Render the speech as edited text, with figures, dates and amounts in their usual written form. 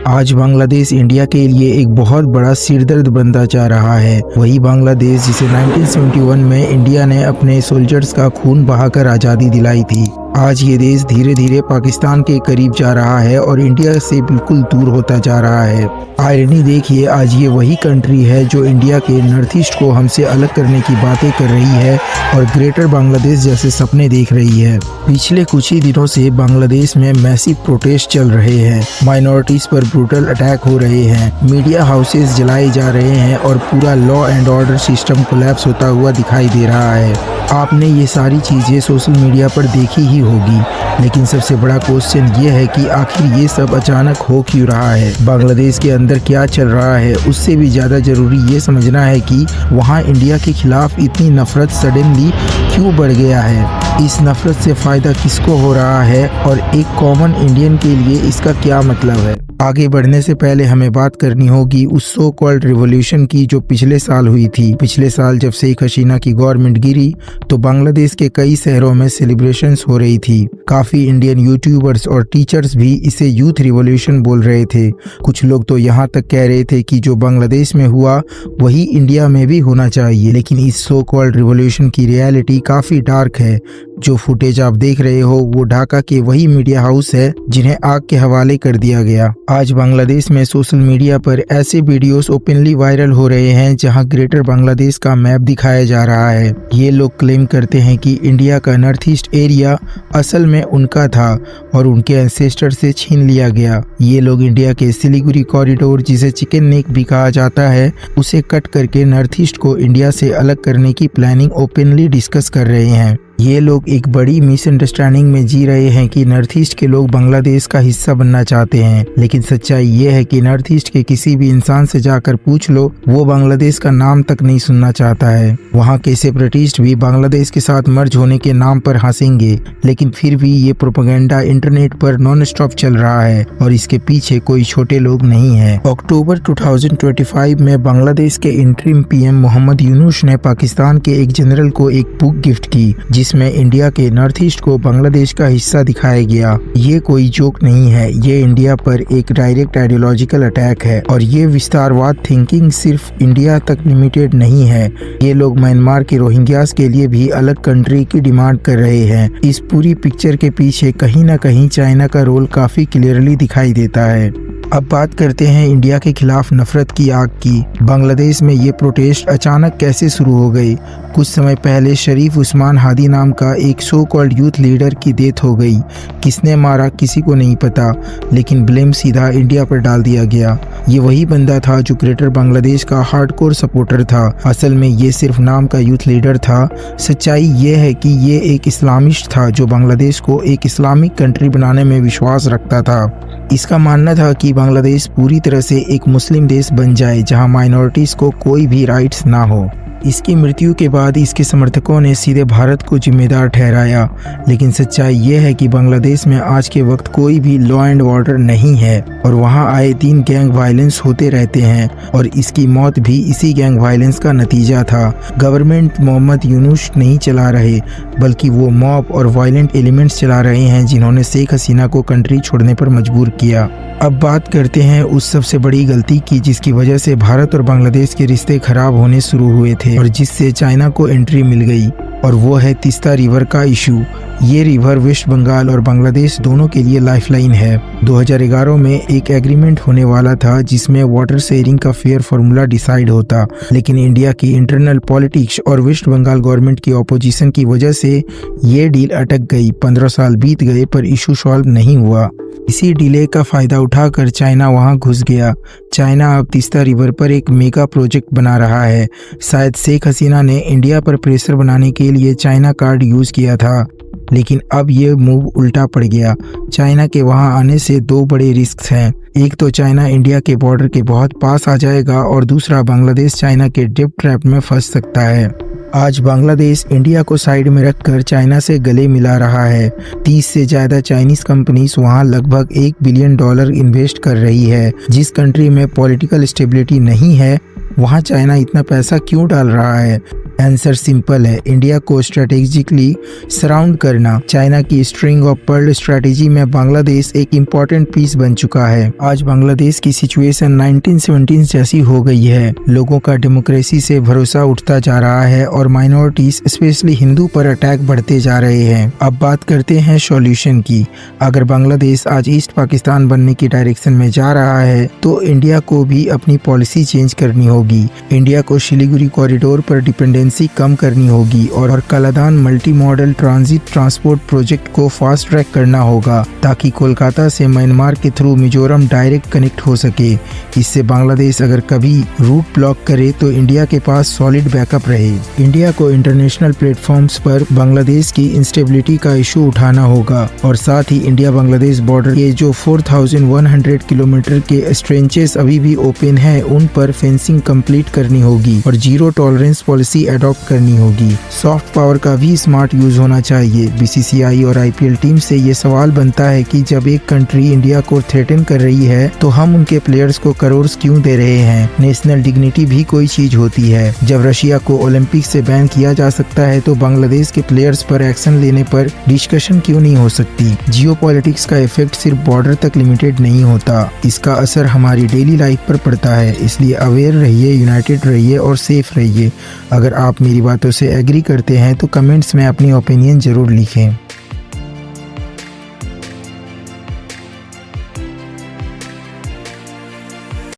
आज बांग्लादेश इंडिया के लिए एक बहुत बड़ा सिरदर्द बनता जा रहा है। वही बांग्लादेश जिसे 1971 में इंडिया ने अपने सोल्जर्स का खून बहाकर आज़ादी दिलाई थी। आज ये देश धीरे धीरे पाकिस्तान के करीब जा रहा है और इंडिया से बिल्कुल दूर होता जा रहा है। आयरनी देखिए, आज ये वही कंट्री है जो इंडिया के नॉर्थ ईस्ट को हमसे अलग करने की बातें कर रही है और ग्रेटर बांग्लादेश जैसे सपने देख रही है। पिछले कुछ ही दिनों से बांग्लादेश में मैसिव प्रोटेस्ट चल रहे हैं, माइनॉरिटीज पर ब्रूटल अटैक हो रहे हैं, मीडिया हाउसेस जलाए जा रहे हैं और पूरा law and order system collapse होता हुआ दिखाई दे रहा है। आपने ये सारी चीज़ें सोशल मीडिया पर देखी ही होगी, लेकिन सबसे बड़ा क्वेश्चन ये है कि आखिर ये सब अचानक हो क्यों रहा है, बांग्लादेश के अंदर क्या चल रहा है। उससे भी ज़्यादा ज़रूरी ये समझना है कि वहाँ इंडिया के खिलाफ इतनी नफरत सडनली क्यों बढ़ गया है, इस नफरत से फ़ायदा किसको हो रहा है और एक कॉमन इंडियन के लिए इसका क्या मतलब है। आगे बढ़ने से पहले हमें बात करनी होगी उस सो कॉल्ड रिवॉल्यूशन की जो पिछले साल हुई थी। पिछले साल जब शेख हसीना की गवर्नमेंट गिरी तो बांग्लादेश के कई शहरों में सेलिब्रेशंस हो रही थी। काफ़ी इंडियन यूट्यूबर्स और टीचर्स भी इसे यूथ रिवॉल्यूशन बोल रहे थे। कुछ लोग तो यहाँ तक कह रहे थे कि जो बांग्लादेश में हुआ वही इंडिया में भी होना चाहिए। लेकिन इस सो कॉल्ड रिवॉल्यूशन की रियलिटी काफ़ी डार्क है। जो फुटेज आप देख रहे हो वो ढाका के वही मीडिया हाउस है जिन्हें आग के हवाले कर दिया गया। आज बांग्लादेश में सोशल मीडिया पर ऐसे वीडियोस ओपनली वायरल हो रहे हैं जहां ग्रेटर बांग्लादेश का मैप दिखाया जा रहा है। ये लोग क्लेम करते हैं कि इंडिया का नॉर्थ ईस्ट एरिया असल में उनका था और उनके एंसेस्टर से छीन लिया गया। ये लोग इंडिया के सिलीगुड़ी कॉरिडोर जिसे चिकन नेक भी कहा जाता है उसे कट करके नॉर्थ ईस्ट को इंडिया से अलग करने की प्लानिंग ओपनली डिस्कस कर रहे हैं। ये लोग एक बड़ी मिसअंडरस्टैंडिंग में जी रहे हैं कि नॉर्थ ईस्ट के लोग बांग्लादेश का हिस्सा बनना चाहते हैं, लेकिन सच्चाई ये है कि नॉर्थ ईस्ट के किसी भी इंसान से जाकर पूछ लो, वो बांग्लादेश का नाम तक नहीं सुनना चाहता है। वहाँ के सेपरेटिस्ट भी बांग्लादेश के साथ मर्ज होने के नाम पर हंसेंगे, लेकिन फिर भी ये प्रोपेगेंडा इंटरनेट पर नॉन स्टॉप चल रहा है और इसके पीछे कोई छोटे लोग नहीं है। अक्टूबर 2025 में बांग्लादेश के इंटरिम पीएम मोहम्मद यूनुस ने पाकिस्तान के एक जनरल को एक बुक गिफ्ट की जिसमें इंडिया के नॉर्थ ईस्ट को बांग्लादेश का हिस्सा दिखाया गया। ये कोई जोक नहीं है, ये इंडिया पर एक डायरेक्ट आइडियोलॉजिकल अटैक है और ये विस्तारवाद थिंकिंग सिर्फ इंडिया तक लिमिटेड नहीं है। ये लोग म्यांमार के रोहिंग्यास के लिए भी अलग कंट्री की डिमांड कर रहे हैं। इस पूरी पिक्चर के पीछे कहीं ना कहीं चाइना का रोल काफी क्लियरली दिखाई देता है। अब बात करते हैं इंडिया के खिलाफ नफरत की आग की। बांग्लादेश में ये प्रोटेस्ट अचानक कैसे शुरू हो गई। कुछ समय पहले शरीफ उस्मान हादी नाम का एक सो कॉल्ड यूथ लीडर की डेथ हो गई। किसने मारा किसी को नहीं पता, लेकिन ब्लेम सीधा इंडिया पर डाल दिया गया। ये वही बंदा था जो ग्रेटर बांग्लादेश का हार्डकोर सपोर्टर था। असल में ये सिर्फ नाम का यूथ लीडर था। सच्चाई ये है कि ये एक इस्लामिस्ट था जो बांग्लादेश को एक इस्लामिक कंट्री बनाने में विश्वास रखता था। इसका मानना था कि बांग्लादेश पूरी तरह से एक मुस्लिम देश बन जाए जहां माइनॉरिटीज़ को कोई भी राइट्स ना हो। इसकी मृत्यु के बाद इसके समर्थकों ने सीधे भारत को जिम्मेदार ठहराया, लेकिन सच्चाई ये है कि बांग्लादेश में आज के वक्त कोई भी लॉ एंड ऑर्डर नहीं है और वहाँ आए दिन गैंग वायलेंस होते रहते हैं और इसकी मौत भी इसी गैंग वायलेंस का नतीजा था। गवर्नमेंट मोहम्मद यूनुस नहीं चला रहे, बल्कि वो मॉब और वायलेंट एलिमेंट्स चला रहे हैं जिन्होंने शेख हसीना को कंट्री छोड़ने पर मजबूर किया। अब बात करते हैं उस सबसे बड़ी गलती की जिसकी वजह से भारत और बांग्लादेश के रिश्ते खराब होने शुरू हुए थे और जिससे चाइना को एंट्री मिल गई, और वो है तीस्ता रिवर का इशू। ये रिवर वेस्ट बंगाल और बांग्लादेश दोनों के लिए लाइफलाइन है। 2011 में एक एग्रीमेंट होने वाला था जिसमें वाटर शेयरिंग का फेयर फार्मूला डिसाइड होता, लेकिन इंडिया की इंटरनल पॉलिटिक्स और वेस्ट बंगाल गवर्नमेंट की ऑपोजिशन की वजह से ये डील अटक गई। 15 साल बीत गए पर इशू सॉल्व नहीं हुआ। इसी डिले का फायदा उठाकर चाइना वहां घुस गया। चाइना अब तीस्ता रिवर पर एक मेगा प्रोजेक्ट बना रहा है। शायद शेख हसीना ने इंडिया पर प्रेशर बनाने के लिए चाइना कार्ड यूज किया था, लेकिन अब ये मूव उल्टा पड़ गया। चाइना के वहां आने से दो बड़े रिस्क हैं। एक तो चाइना इंडिया के बॉर्डर के बहुत पास आ जाएगा और दूसरा बांग्लादेश चाइना के डेब्ट ट्रैप में फंस सकता है। आज बांग्लादेश इंडिया को साइड में रखकर चाइना से गले मिला रहा है। 30 से ज़्यादा चाइनीज़ कंपनीज वहां लगभग $1 बिलियन इन्वेस्ट कर रही है। जिस कंट्री में पॉलिटिकल स्टेबिलिटी नहीं है वहां चाइना इतना पैसा क्यों डाल रहा है। आंसर सिंपल है, इंडिया को स्ट्रेटेजिकली सराउंड करना। चाइना की स्ट्रिंग ऑफ पर्ल स्ट्रेटेजी में बांग्लादेश एक इम्पोर्टेंट पीस बन चुका है। आज बांग्लादेश की सिचुएशन 1917 जैसी हो गई है। लोगों का डेमोक्रेसी से भरोसा उठता जा रहा है और माइनॉरिटीज स्पेशली हिंदू पर अटैक बढ़ते जा रहे हैं। अब बात करते हैं सॉल्यूशन की। अगर बांग्लादेश आज ईस्ट पाकिस्तान बनने की डायरेक्शन में जा रहा है तो इंडिया को भी अपनी पॉलिसी चेंज करनी होगी। इंडिया को सिलीगुड़ी कॉरिडोर पर डिपेंडेंसी कम करनी होगी और Kaladan multi modal transit transport project को फास्ट ट्रैक करना होगा ताकि कोलकाता से म्यांमार के थ्रू मिजोरम डायरेक्ट कनेक्ट हो सके। इससे बांग्लादेश अगर कभी रूट ब्लॉक करे तो इंडिया के पास सॉलिड बैकअप रहे। इंडिया को इंटरनेशनल प्लेटफॉर्म्स पर बांग्लादेश की इंस्टेबिलिटी का इशू उठाना होगा और साथ ही इंडिया बांग्लादेश बॉर्डर के जो 4100 किलोमीटर के स्ट्रेचेस अभी भी ओपन है उन पर फेंसिंग कंप्लीट करनी होगी और जीरो टॉलरेंस पॉलिसी अडॉप्ट करनी होगी। सॉफ्ट पावर का भी स्मार्ट यूज होना चाहिए। बीसीसीआई और आईपीएल टीम से ये सवाल बनता है कि जब एक कंट्री इंडिया को थ्रेटन कर रही है तो हम उनके प्लेयर्स को करोड़ क्यों दे रहे हैं। नेशनल डिग्निटी भी कोई चीज होती है। जब रशिया को ओलंपिक से बैन किया जा सकता है तो बांग्लादेश के प्लेयर्स पर एक्शन लेने पर डिस्कशन क्यों नहीं हो सकती। जियोपॉलिटिक्स का इफेक्ट सिर्फ बॉर्डर तक लिमिटेड नहीं होता, इसका असर हमारी डेली लाइफ पर पड़ता है। इसलिए अवेयर रहिए, यूनाइटेड रहिए और सेफ रहिए। अगर आप मेरी बातों से एग्री करते हैं तो कमेंट्स में अपनी ओपिनियन जरूर लिखें।